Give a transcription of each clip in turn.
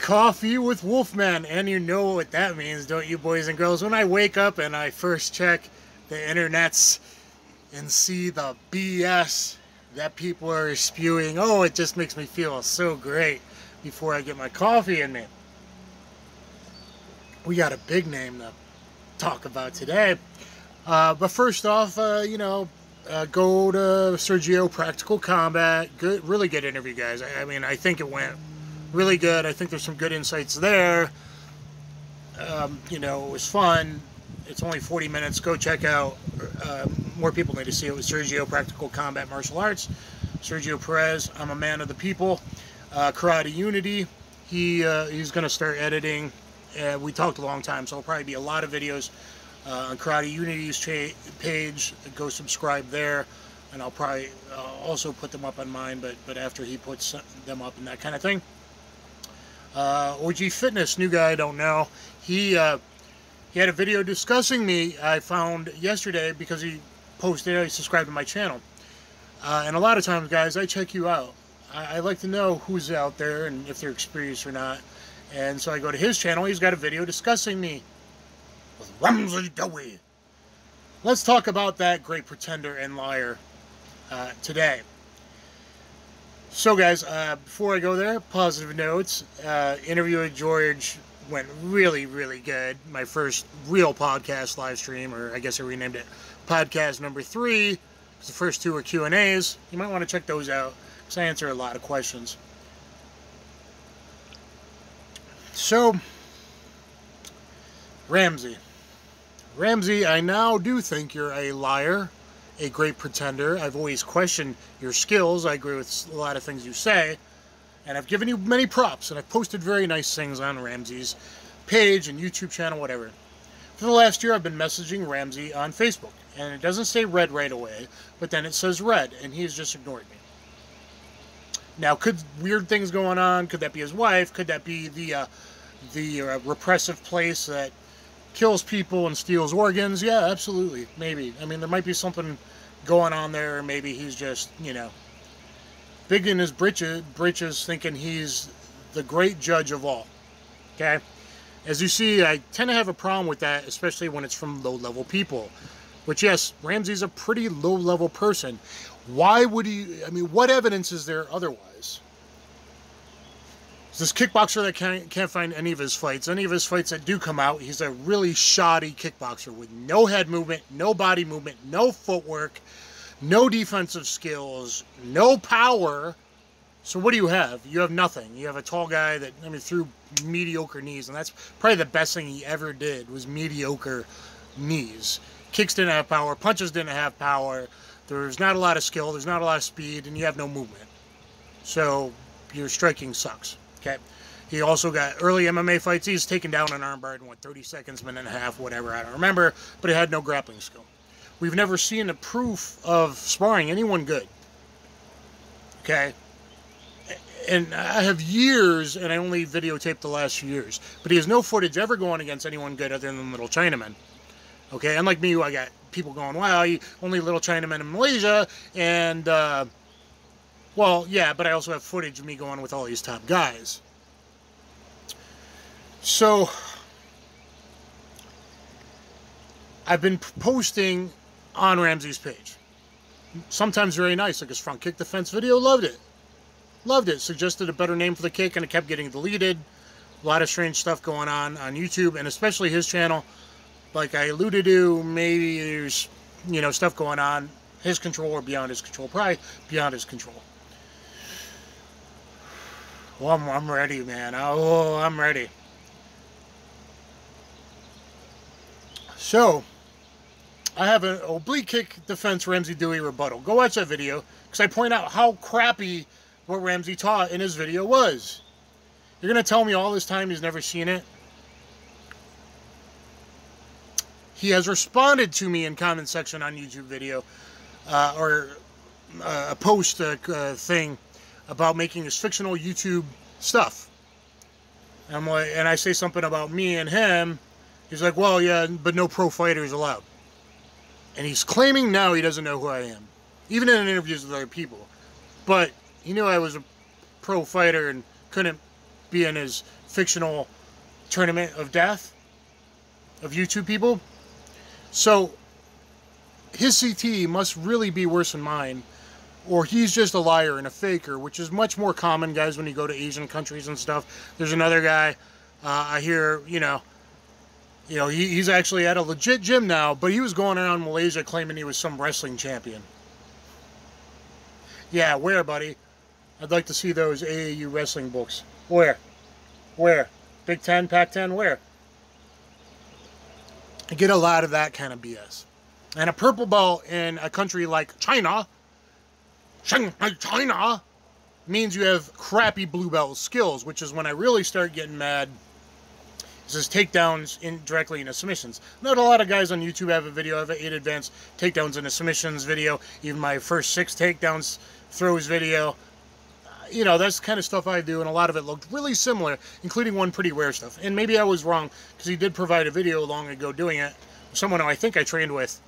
Coffee with Wolfman, and you know what that means, don't you, boys and girls? When I wake up and I first check the internets and see the BS that people are spewing, oh, it just makes me feel so great before I get my coffee in me. We got a big name to talk about today. But first off, go to Sergio Practical Combat. Good, really good interview, guys. I mean, I think it went really good. I think there's some good insights there. It was fun. It's only 40 minutes. Go check out. More people need to see it with Sergio Practical Combat Martial Arts. Sergio Perez. I'm a man of the people. Karate Unity. He's going to start editing. We talked a long time, so there'll probably be a lot of videos on Karate Unity's page. Go subscribe there, and I'll probably also put them up on mine, but after he puts them up and that kind of thing. OG Fitness, new guy I don't know. He had a video discussing me I found yesterday because he subscribed to my channel. And a lot of times, guys, I check you out. I like to know who's out there and if they're experienced or not. And so I go to his channel. He's got a video discussing me with Ramsey Dewey. Let's talk about that great pretender and liar today. So, guys, before I go there, positive notes. Interview with George went really, really good. My first real podcast live stream, or I guess I renamed it podcast number 3. The first 2 are Q&As. You might want to check those out because I answer a lot of questions. So, Ramsey, I now do think you're a liar, a great pretender. I've always questioned your skills. I agree with a lot of things you say, and I've given you many props, and I've posted very nice things on Ramsey's page and YouTube channel, whatever. For the last year, I've been messaging Ramsey on Facebook, and it doesn't say red right away, but then it says red, and he's just ignored me. Now, could weird things going on? Could that be his wife? Could that be the repressive place that kills people and steals organs? Yeah, absolutely. Maybe. I mean, there might be something going on there. Maybe he's just, big in his britches thinking he's the great judge of all. Okay? As you see, I tend to have a problem with that, especially when it's from low-level people. Which, yes, Ramsey's a pretty low-level person. Why would he... I mean, what evidence is there otherwise? This kickboxer that can't find any of his fights. Any of his fights that do come out, he's a really shoddy kickboxer with no head movement, no body movement, no footwork, no defensive skills, no power. So what do you have? You have nothing. You have a tall guy that, threw mediocre knees, and that's probably the best thing he ever did was mediocre knees. Kicks didn't have power, punches didn't have power, there's not a lot of skill, there's not a lot of speed, and you have no movement. So your striking sucks. Okay. He also got early MMA fights. He's taken down an armbar in 30 seconds, minute and a half, whatever, I don't remember, but he had no grappling skill. We've never seen a proof of sparring anyone good. Okay. And I have years, and I only videotaped the last few years, but he has no footage ever going against anyone good other than Little Chinaman. Okay, unlike me, I got people going, wow, only Little Chinaman in Malaysia, and, well, yeah, but I also have footage of me going with all these top guys. So, I've been posting on Ramsey's page. Sometimes very nice, like his front kick defense video, loved it. Loved it. Suggested a better name for the kick, and it kept getting deleted. A lot of strange stuff going on YouTube, and especially his channel. Like I alluded to, maybe there's, stuff going on. His control or beyond his control. Probably beyond his control. Well, I'm ready, man. Oh, I'm ready. So, I have an oblique kick defense Ramsey Dewey rebuttal. Go watch that video, because I point out how crappy what Ramsey taught in his video was. You're going to tell me all this time he's never seen it? He has responded to me in comment section on YouTube video, or a post thing about making this fictional YouTube stuff. And I'm like, and I say something about me and him. He's like, well, yeah, but no pro fighters allowed. And he's claiming now he doesn't know who I am, even in interviews with other people. But he knew I was a pro fighter and couldn't be in his fictional tournament of death of YouTube people. So his CT must really be worse than mine, or he's just a liar and a faker, which is much more common, guys, when you go to Asian countries and stuff. There's another guy, I hear, he's actually at a legit gym now, but he was going around Malaysia claiming he was some wrestling champion. Yeah, where, buddy? I'd like to see those AAU wrestling books. Where? Where? Big Ten, Pac-10, where? I get a lot of that kind of BS. And a purple belt in a country like China, Shanghai, China, means you have crappy blue belt skills, which is when I really start getting mad. This is takedowns directly into submissions. Not a lot of guys on YouTube have a video. I have an 8 advanced takedowns into submissions video. Even my first 6 takedowns throws video. That's the kind of stuff I do, and a lot of it looked really similar, including one pretty rare stuff. And maybe I was wrong, because he did provide a video long ago doing it. Someone who I think I trained with,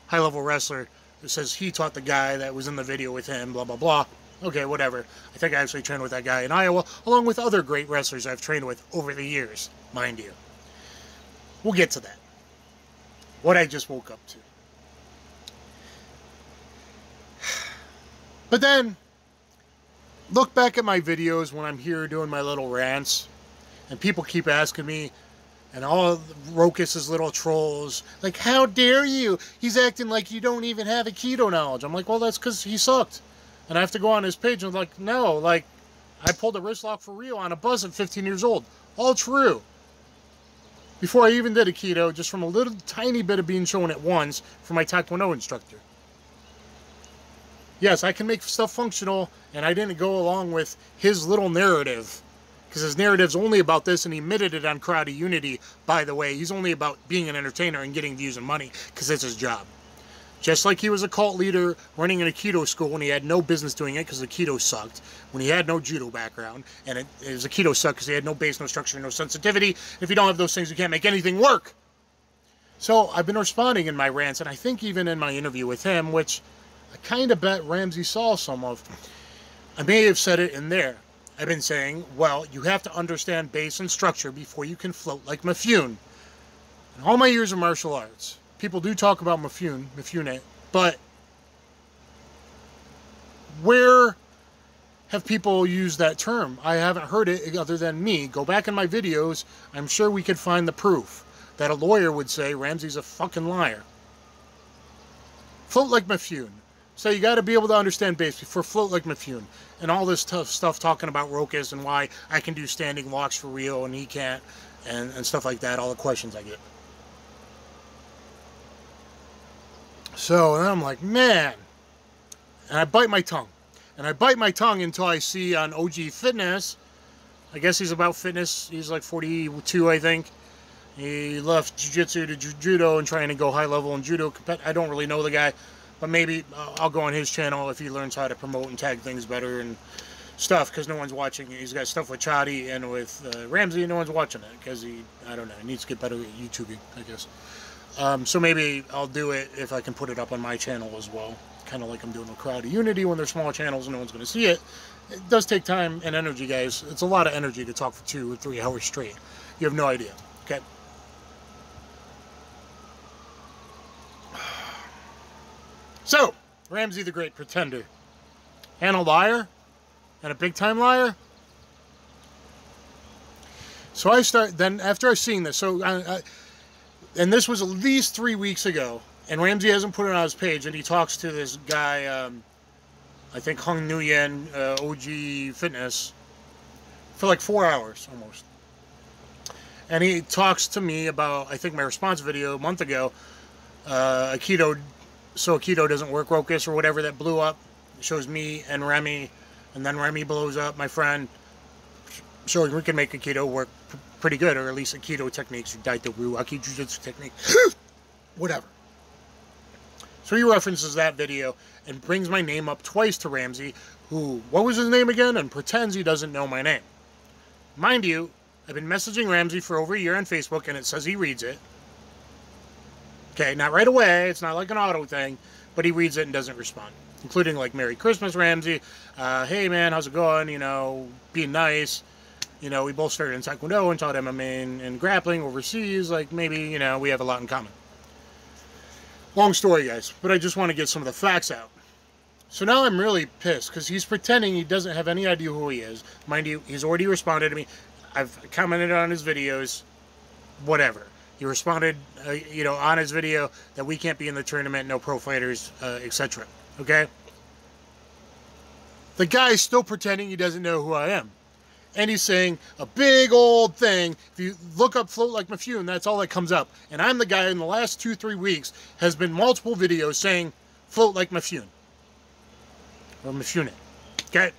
high-level wrestler, that says he taught the guy that was in the video with him, blah, blah, blah. Okay, whatever. I think I actually trained with that guy in Iowa, along with other great wrestlers I've trained with over the years, mind you. We'll get to that. What I just woke up to. But then, look back at my videos when I'm here doing my little rants, and people keep asking me, and all Rokus's little trolls, like, how dare you? He's acting like you don't even have Aikido knowledge. I'm like, well, that's because he sucked. And I have to go on his page and I'm like, no, I pulled a wrist lock for real on a bus at 15 years old. All true. Before I even did Aikido, just from a little tiny bit of being shown at once from my Taekwondo instructor. Yes, I can make stuff functional, and I didn't go along with his little narrative. Because his narrative's only about this, and he admitted it on Karate Unity, by the way. He's only about being an entertainer and getting views and money, because it's his job. Just like he was a cult leader running an Aikido school when he had no business doing it because Aikido sucked, when he had no judo background, and his Aikido sucked because he had no base, no structure, no sensitivity. If you don't have those things, you can't make anything work. So I've been responding in my rants, and I think even in my interview with him, which I kind of bet Ramsey saw some of, I may have said it in there. I've been saying, well, you have to understand base and structure before you can float like Mifune. In all my years of martial arts, people do talk about Mifune, but where have people used that term? I haven't heard it other than me. Go back in my videos, I'm sure we could find the proof that a lawyer would say Ramsey's a fucking liar. Float like Mifune. So you got to be able to understand base before float like Mifune. And all this tough stuff talking about Rokus and why I can do standing locks for real and he can't, and stuff like that, all the questions I get. So then I'm like, man. And I bite my tongue. And I bite my tongue until I see on OG Fitness, I guess he's about fitness, he's like 42, I think. He left Jiu-Jitsu to Judo and trying to go high level in Judo. I don't really know the guy. But maybe I'll go on his channel if he learns how to promote and tag things better and stuff, because no one's watching. He's got stuff with Chadi and with Ramsey, and no one's watching it because I don't know, he needs to get better at YouTubing, I guess. So maybe I'll do it if I can put it up on my channel as well. Kind of like I'm doing with Karate Unity when they're small channels and no one's going to see it. It does take time and energy, guys. It's a lot of energy to talk for 2 or 3 hours straight. You have no idea, okay? So, Ramsey the Great Pretender. And a liar? And a big-time liar? So I start, then after I've seen this, so, and this was at least 3 weeks ago, and Ramsey hasn't put it on his page, and he talks to this guy, I think Hung Nguyen, OG Fitness, for like 4 hours, almost. And he talks to me about, I think my response video a month ago, Aikido, so Aikido doesn't work, Rokus or whatever, that blew up. It shows me and Remy, and then Remy blows up, my friend, showing we can make Aikido work pretty good, or at least Aikido techniques, or Daito-Ryu, Aki Jiu-Jitsu technique, whatever. So he references that video and brings my name up twice to Ramsey, who, what was his name again, and pretends he doesn't know my name. Mind you, I've been messaging Ramsey for over a year on Facebook, and it says he reads it. Okay, not right away, it's not like an auto thing, but he reads it and doesn't respond. Including like, Merry Christmas, Ramsey, hey man, how's it going, you know, being nice, You know, we both started in Taekwondo and taught MMA and grappling overseas. Like, maybe, you know, we have a lot in common. Long story, guys, but I just want to get some of the facts out. So now I'm really pissed because he's pretending he doesn't have any idea who he is. Mind you, he's already responded to me. I've commented on his videos, whatever. He responded, you know, on his video that we can't be in the tournament, no pro fighters, etc. Okay? The guy's still pretending he doesn't know who I am. And he's saying a big old thing. If you look up Float Like Mafune, that's all that comes up. And I'm the guy in the last 2-3 weeks has been multiple videos saying Float Like Mafune. Or Mafune. Okay?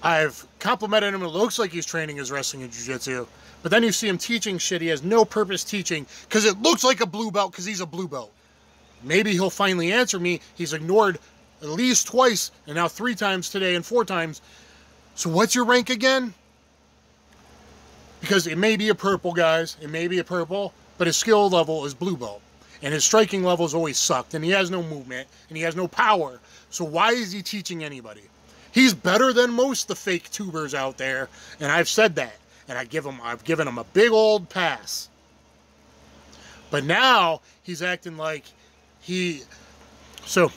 I've complimented him. It looks like he's training his wrestling and jiu-jitsu. But then you see him teaching shit he has no purpose teaching because it looks like a blue belt because he's a blue belt. Maybe he'll finally answer me. He's ignored at least twice, and now 3 times today and 4 times. So what's your rank again? Because it may be a purple, guys. It may be a purple, but his skill level is blue belt. And his striking level has always sucked, and he has no movement, and he has no power. So why is he teaching anybody? He's better than most of the fake tubers out there, and I've said that. And I've given him a big old pass. But now he's acting like so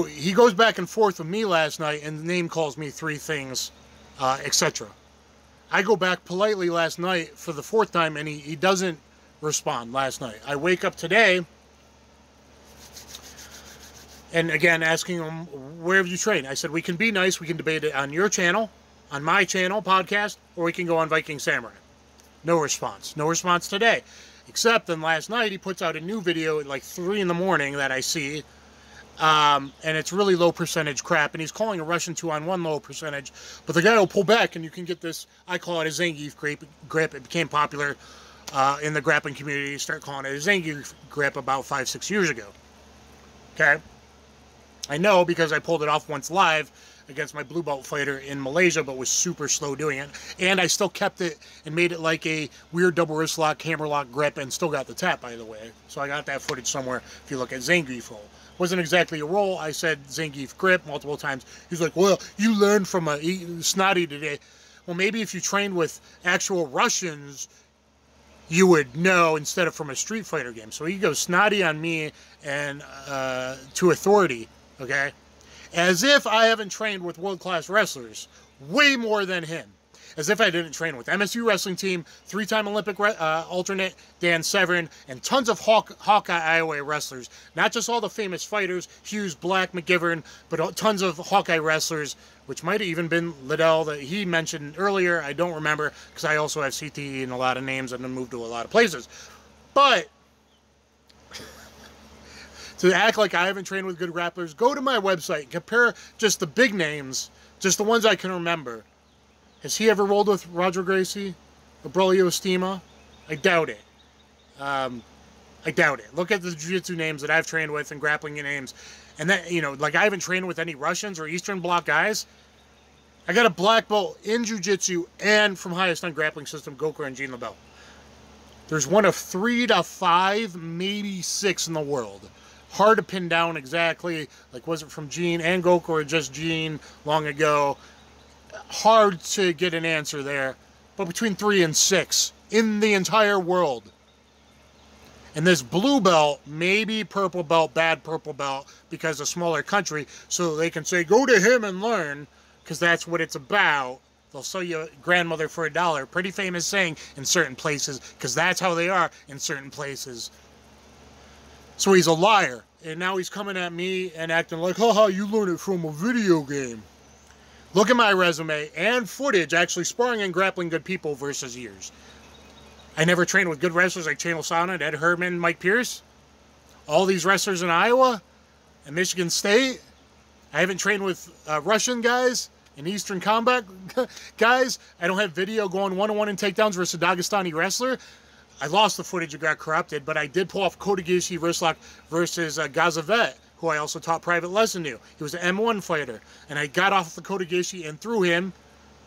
he goes back and forth with me last night and the name calls me 3 things, etc. I go back politely last night for the 4th time and he doesn't respond last night. I wake up today and again asking him, where have you trained? I said, we can be nice, we can debate it on your channel, on my channel, podcast, or we can go on Viking Samurai. No response. No response today. Except then last night he puts out a new video at like 3 in the morning that I see. And it's really low percentage crap. And he's calling a Russian 2-on-1 low percentage. But the guy will pull back and you can get this, I call it a Zangief grip. It became popular in the grappling community. Start calling it a Zangief grip about 5-6 years ago. Okay? I know because I pulled it off once live against my blue belt fighter in Malaysia, but was super slow doing it. And I still kept it and made it like a weird double wrist lock, hammer lock grip, and still got the tap, by the way. So I got that footage somewhere if you look at Zangief roll. Wasn't exactly a roll. I said Zangief grip multiple times. He's like, well, you learned from a snotty today. Well, maybe if you trained with actual Russians, you would know instead of from a Street Fighter game. So he goes snotty on me and to authority, okay? As if I haven't trained with world-class wrestlers way more than him. As if I didn't train with MSU wrestling team, 3-time Olympic alternate Dan Severn, and tons of Hawkeye Iowa wrestlers. Not just all the famous fighters, Hughes, Black, McGivern, but tons of Hawkeye wrestlers, which might have even been Liddell that he mentioned earlier. I don't remember, because I also have CTE and a lot of names and moved to a lot of places. But to act like I haven't trained with good grapplers, go to my website, compare just the big names, just the ones I can remember. Has he ever rolled with Roger Gracie? Aurelio Estima? I doubt it. I doubt it. Look at the jiu-jitsu names that I've trained with and grappling names. And that, you know, like I haven't trained with any Russians or Eastern Bloc guys. I got a black belt in jiu-jitsu and from highest on grappling system, Gokor and Jean LaBelle. There's one of 3 to 5, maybe 6 in the world. Hard to pin down exactly. Like, was it from Gene and Gokor or just Gene long ago? Hard to get an answer there. But between 3 and 6 in the entire world. And this blue belt, maybe purple belt, bad purple belt, because a smaller country, so they can say, go to him and learn, because that's what it's about. They'll sell you a grandmother for $1. Pretty famous saying in certain places, because that's how they are in certain places. So he's a liar, and now he's coming at me and acting like, haha, you learned it from a video game. Look at my resume and footage actually sparring and grappling good people versus years. I never trained with good wrestlers like Chael Sonnen, Ed Herman, Mike Pierce. All these wrestlers in Iowa and Michigan State. I haven't trained with Russian guys and Eastern Combat guys. I don't have video going one-on-one in takedowns versus a Dagestani wrestler. I lost the footage, it got corrupted, but I did pull off Kotegishi wristlock versus Gazavet, who I also taught private lesson to. He was an M1 fighter, and I got off the Kotegishi and threw him.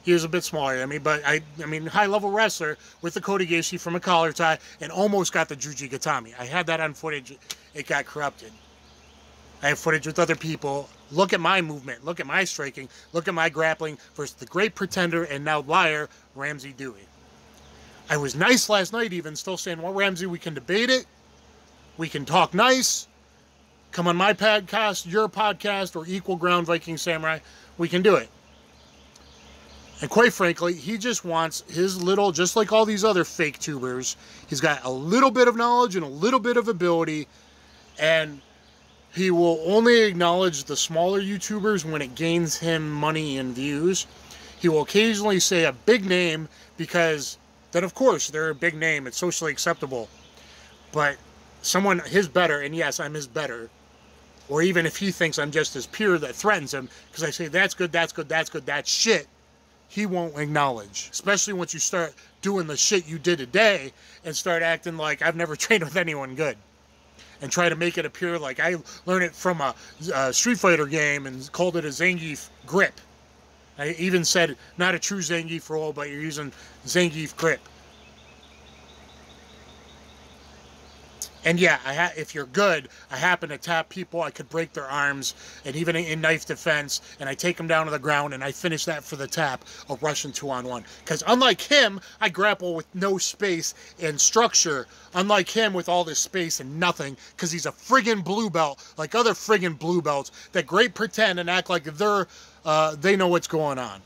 He was a bit smaller than me, but I mean, high-level wrestler with the Kotegishi from a collar tie and almost got the Juji Gatami. I had that on footage. It got corrupted. I have footage with other people. Look at my movement. Look at my striking. Look at my grappling versus the great pretender and now liar, Ramsey Dewey. I was nice last night even, still saying, well, Ramsey, we can debate it. We can talk nice. Come on my podcast, your podcast, or Equal Ground Viking Samurai. We can do it. And quite frankly, he just wants his little, just like all these other fake tubers, he's got a little bit of knowledge and a little bit of ability, and he will only acknowledge the smaller YouTubers when it gains him money and views. He will occasionally say a big name because then, of course, they're a big name. It's socially acceptable. But someone his better, and yes, I'm his better, or even if he thinks I'm just his peer that threatens him, because I say, that's good, that's good, that's good, that's shit, he won't acknowledge. Especially once you start doing the shit you did today and start acting like I've never trained with anyone good. And try to make it appear like I learned it from a Street Fighter game and called it a Zangief grip. I even said, not a true Zangief roll, but you're using Zangief grip. And yeah, if you're good, I happen to tap people, I could break their arms, and even in knife defense, and I take them down to the ground, and I finish that for the tap, a Russian 2-on-1. Because unlike him, I grapple with no space and structure, unlike him with all this space and nothing, because he's a friggin' blue belt, like other friggin' blue belts, that great pretend and act like they know what's going on.